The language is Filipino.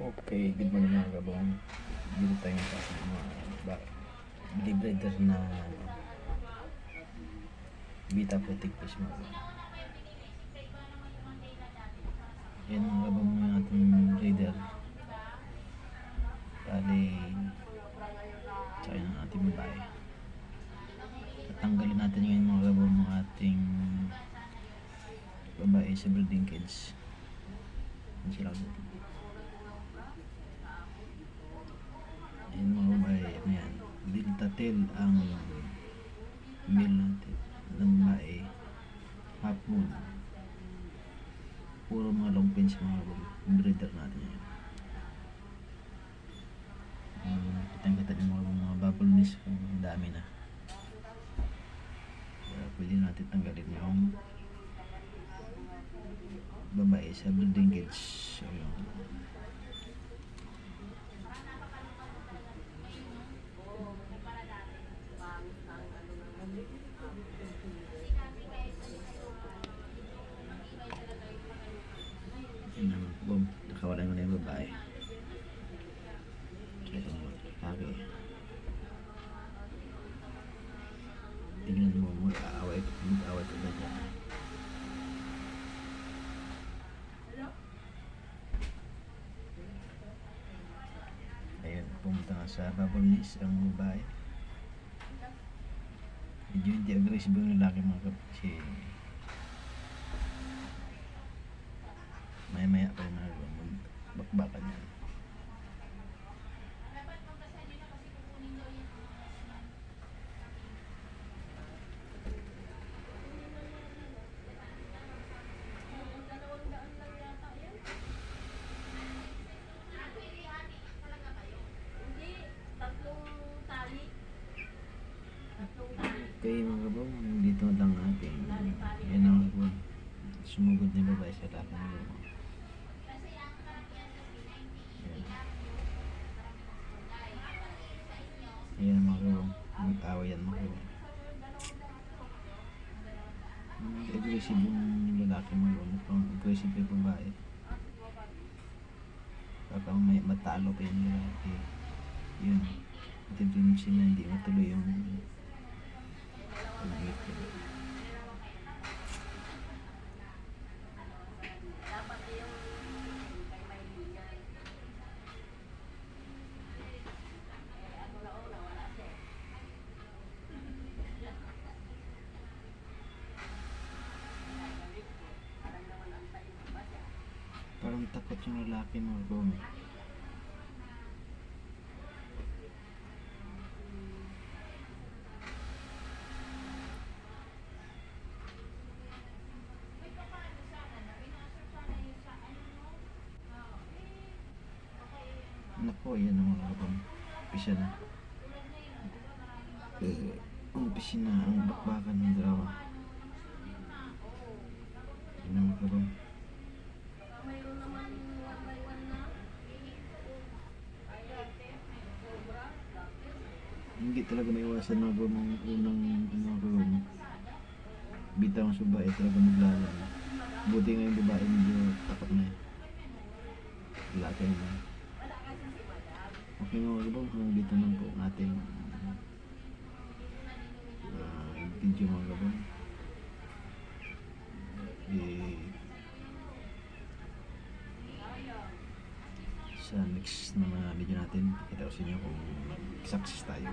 Okay, good morning mga kabong. Dito tayo sa mga breeder na Vita Protect Fish mga kabong. Yan mga kabong yung ating breeder. Bali, tsaka yung ating babae. Tatanggalin natin ngayon mga kabong yung ating babae sa breeding cage. Yan sila kabong. Ayan mga babae, ano yan, Delta tail ang male natin, ng babae, half moon. Puro mga long pins mga breeder natin yan. Kitang-kita yung mga bubble nest kung dami na. Kaya pwede natin tanggalin yung babae sa breeding cage. So, yun naman, boom, nakawala mo na yung babae. So, ito naman, kage. Tingnan mo, mag-aaway ka ba dyan? Ayun, pumunta nga sa bubble nest ang babae. Medyo hindi aggressive yung lalaki mga kasi maya pa yung magbakbakan yan. Okay mga kabong, dito lang natin. Yan ang sumugod na babae sa lalaki mga kabong. Ayan mga kabong, mag-away yan mga kabong. Aggressive yung lalaki mga kabong, mukhang aggressive yung babae. Baka may matalo pa yung lalaki. Yun, tendency na hindi matuloy yung parang takot yung lalaki mga kabong. Nako, yan ang mga kabong. Umpisa na. Umpisa na ang bakbakan ng dalawa. Yan ang mga kabong. Hindi talaga maiwasan mga kabong ng unang mga kabong. Bitaw ang subae talaga maglalang. Buti nga yung babae medyo takot na yun. Wala kayo na. Okay mga kabong, hanggang dito lang po ang ating video mga kabong. Sa next na mga video natin, kita ko sa inyo kung mag-success tayo.